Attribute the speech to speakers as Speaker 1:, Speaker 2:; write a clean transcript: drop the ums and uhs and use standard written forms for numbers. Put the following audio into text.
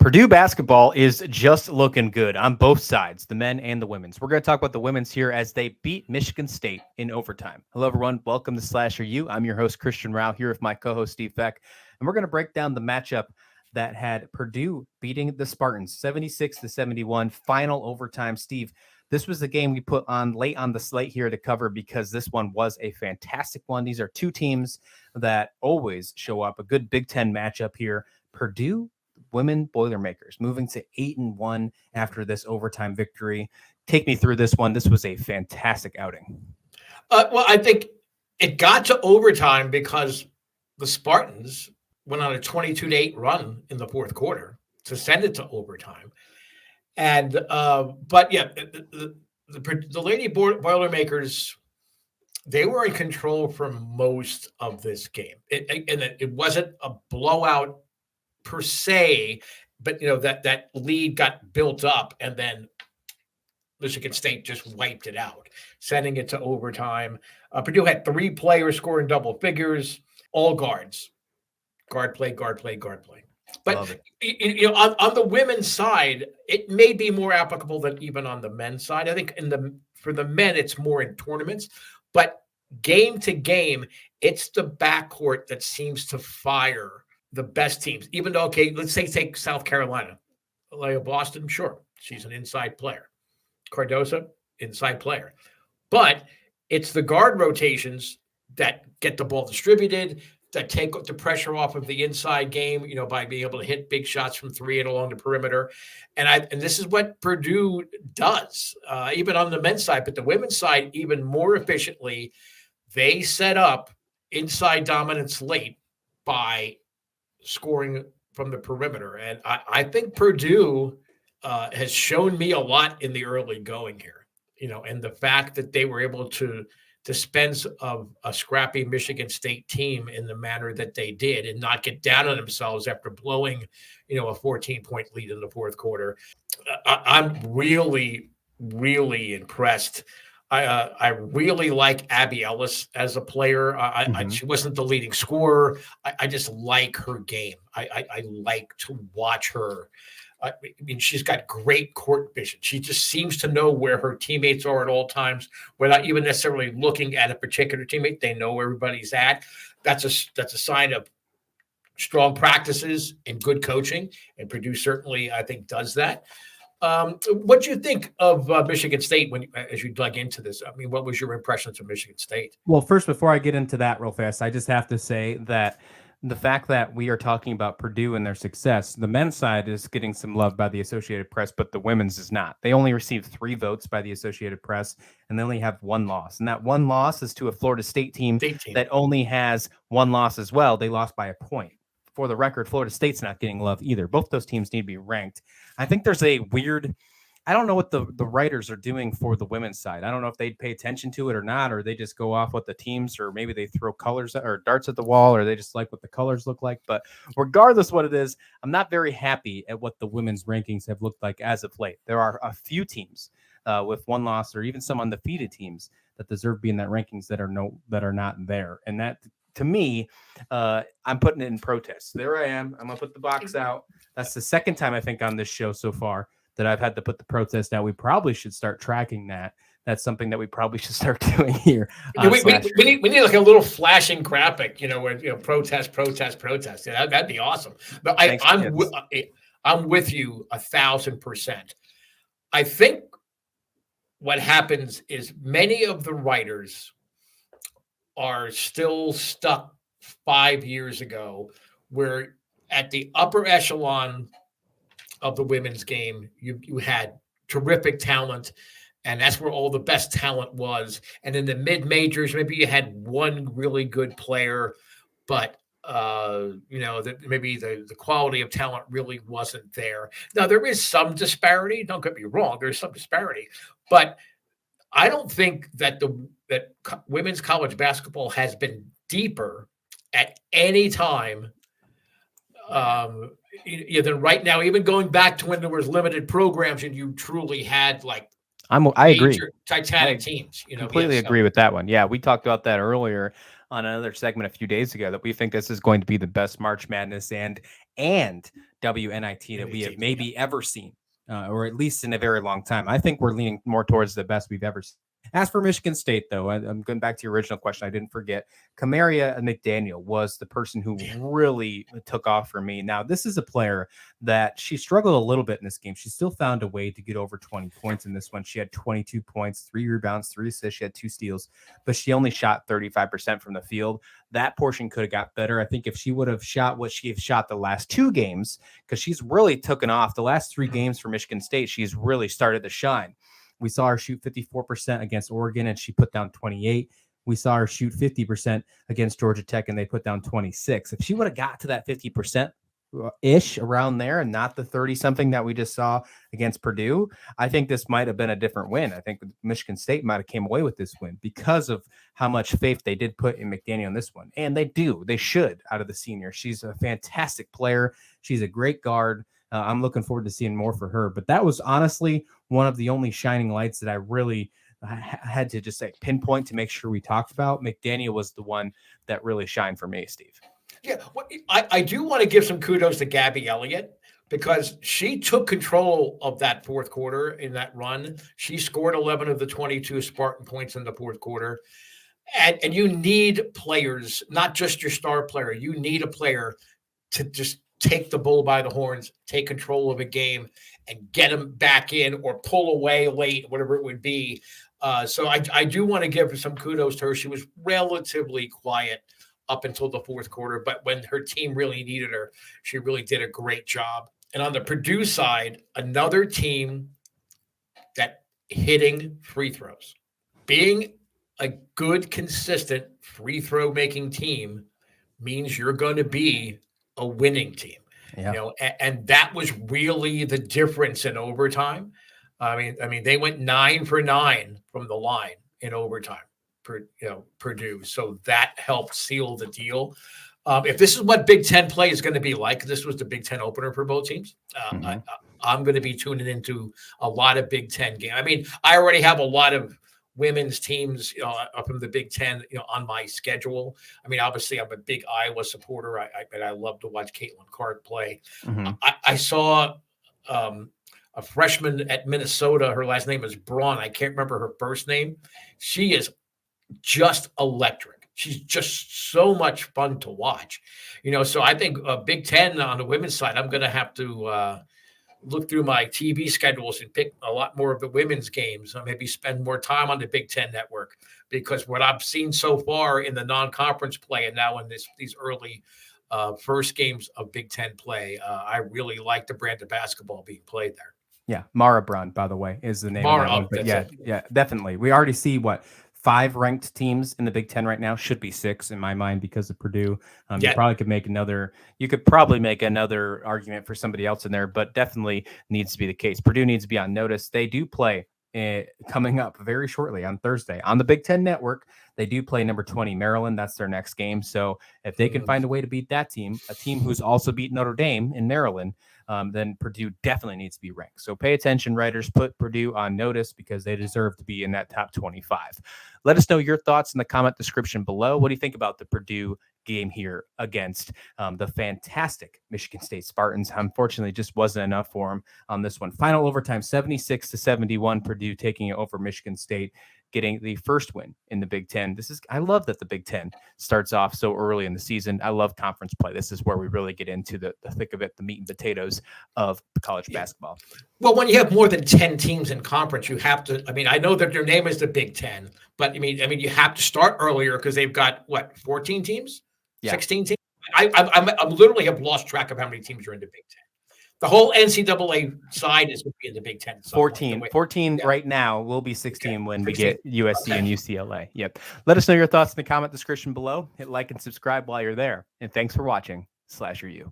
Speaker 1: Purdue basketball is just looking good on both sides, the men and the women's. We're going to talk about the women's here as they beat Michigan State in overtime. Hello, everyone. Welcome to SlasherU. I'm your host, Christian Rao, here with my co-host, Steve Beck. And we're going to break down the matchup that had Purdue beating the Spartans 76-71, final overtime. Steve, this was the game we put on late on the slate here to cover because this one was a fantastic one. These are two teams that always show up. A good Big Ten matchup here. Purdue women Boilermakers moving to 8-1 after this overtime victory. Take me through this one. This was a fantastic outing.
Speaker 2: Well, I think it got to overtime because the Spartans went on a 22-8 run in the fourth quarter to send it to overtime. And but yeah, the Lady Boilermakers, they were in control for most of this game. It wasn't a blowout per se, but that lead got built up and then Michigan State just wiped it out, sending it to overtime. Purdue had 3 players scoring double figures, all guards. Guard play. But on the women's side, it may be more applicable than even on the men's side. I think for the men, it's more in tournaments, but game to game, it's the backcourt that seems to fire the best teams. Even though, okay, let's say take South Carolina, like Boston, sure, she's an inside player. Cardoso, inside player, but it's the guard rotations that get the ball distributed, that take the pressure off of the inside game, by being able to hit big shots from 3 and along the perimeter. And this is what Purdue does, even on the men's side, but the women's side, even more efficiently. They set up inside dominance late by scoring from the perimeter. And I think Purdue has shown me a lot in the early going here, and the fact that they were able to dispense of a scrappy Michigan State team in the manner that they did and not get down on themselves after blowing, a 14-point lead in the fourth quarter. I'm really, really impressed. I really like Abby Ellis as a player. She wasn't the leading scorer. I just like her game. I like to watch her. I mean, she's got great court vision. She just seems to know where her teammates are at all times without even necessarily looking at a particular teammate. They know where everybody's at. That's a sign of strong practices and good coaching. And Purdue certainly, I think, does that. What do you think of Michigan State as you dug into this? I mean, what was your impressions of Michigan State?
Speaker 1: Well, first, before I get into that real fast, I just have to say that the fact that we are talking about Purdue and their success, the men's side is getting some love by the Associated Press, but the women's is not. They only received 3 votes by the Associated Press, and they only have 1 loss. And that 1 loss is to a Florida State team that only has 1 loss as well. They lost by a point. For the record, Florida State's not getting love either. Both those teams need to be ranked. I think there's a weird, I don't know what the writers are doing for the women's side. I don't know if they'd pay attention to it or not, or they just go off what the teams, or maybe they throw colors or darts at the wall, or they just like what the colors look like. But regardless what it is, I'm not very happy at what the women's rankings have looked like as of late. There are a few teams with 1 loss or even some undefeated teams that deserve to be in that rankings that are not there. And that, to me, I'm putting it in protest. There I am. I'm going to put the box out. That's the second time I think on this show so far that I've had to put the protest out. We probably should start tracking that. That's something that we probably should start doing here.
Speaker 2: We need like a little flashing graphic, where protest. Yeah, that'd be awesome. But I'm with you 1,000%. I think what happens is many of the writers are still stuck 5 years ago, where at the upper echelon of the women's game, you had terrific talent, and that's where all the best talent was. And in the mid-majors, maybe you had 1 really good player, but maybe the quality of talent really wasn't there. Now, there is some disparity. Don't get me wrong. There's some disparity, but I don't think that that women's college basketball has been deeper at any time than right now. Even going back to when there was limited programs and you truly had like
Speaker 1: I agree.
Speaker 2: Titanic teams.
Speaker 1: Completely agree with that one. Yeah, we talked about that earlier. on another segment a few days ago that we think this is going to be the best March Madness and WNIT that we have maybe ever seen, or at least in a very long time. I think we're leaning more towards the best we've ever seen. As for Michigan State, though, I'm going back to your original question. I didn't forget. Kamaria McDaniel was the person who really took off for me. Now, this is a player that she struggled a little bit in this game. She still found a way to get over 20 points in this one. She had 22 points, 3 rebounds, 3 assists. She had 2 steals, but she only shot 35% from the field. That portion could have got better. I think if she would have shot what she have shot the last 2 games, because she's really taken off the last 3 games for Michigan State, she's really started to shine. We saw her shoot 54% against Oregon, and she put down 28. We saw her shoot 50% against Georgia Tech, and they put down 26. If she would have got to that 50%-ish around there and not the 30-something that we just saw against Purdue, I think this might have been a different win. I think Michigan State might have came away with this win because of how much faith they did put in McDaniel in this one. And they should out of the senior. She's a fantastic player. She's a great guard. I'm looking forward to seeing more for her. But that was honestly one of the only shining lights that I really had to just pinpoint to make sure we talked about. McDaniel was the one that really shined for me, Steve.
Speaker 2: Yeah, well, I do want to give some kudos to Gabby Elliott because she took control of that fourth quarter in that run. She scored 11 of the 22 Spartan points in the fourth quarter. And you need players, not just your star player. You need a player to just take the bull by the horns, take control of a game, and get them back in or pull away late, whatever it would be. So I do want to give her some kudos to her. She was relatively quiet up until the fourth quarter, but when her team really needed her, she really did a great job. And on the Purdue side, another team that hitting free throws, being a good, consistent free throw making team means you're going to be a winning team. Yeah. And that was really the difference in overtime. I mean, they went 9 for 9 from the line in overtime. Purdue. So that helped seal the deal. If this is what Big Ten play is going to be like, this was the Big Ten opener for both teams. I'm going to be tuning into a lot of Big Ten games. I mean, I already have a lot of women's teams from the Big Ten, on my schedule. I mean, obviously, I'm a big Iowa supporter. I love to watch Caitlin Clark play. I saw a freshman at Minnesota. Her last name is Braun. I can't remember her first name. She is just electric. She's just so much fun to watch. So I think Big Ten on the women's side, I'm going to have to look through my TV schedules and pick a lot more of the women's games. Maybe spend more time on the Big Ten network, because what I've seen so far in the non-conference play and now in these early first games of Big Ten play, I really like the brand of basketball being played there.
Speaker 1: Yeah, Mara Brun, by the way, is the name of that one. But yeah, definitely. We already see 5 ranked teams in the Big Ten right now. Should be 6 in my mind because of Purdue. You probably could make another. You could probably make another argument for somebody else in there, but definitely needs to be the case. Purdue needs to be on notice. They do play coming up very shortly on Thursday on the Big Ten Network. They do play number 20 Maryland. That's their next game. So if they can find a way to beat that team, a team who's also beat Notre Dame in Maryland, then Purdue definitely needs to be ranked. So pay attention, writers. Put Purdue on notice because they deserve to be in that top 25. Let us know your thoughts in the comment description below. What do you think about the Purdue game here against the fantastic Michigan State Spartans? Unfortunately, just wasn't enough for them on this one. Final overtime, 76-71, Purdue taking it over Michigan State, getting the first win in the Big Ten. I love that the Big Ten starts off so early in the season. I love conference play. This is where we really get into the thick of it, the meat and potatoes of college basketball.
Speaker 2: Well, when you have more than 10 teams in conference, you have to, I know that their name is the Big Ten, but I mean, you have to start earlier because they've got 14 teams, 16 teams. I literally have lost track of how many teams are in the Big Ten. The whole NCAA side is going to be in the Big Ten.
Speaker 1: 14 right now. Will be 16 when we get USC and UCLA. Yep. Let us know your thoughts in the comment description below. Hit like and subscribe while you're there. And thanks for watching SlasherU.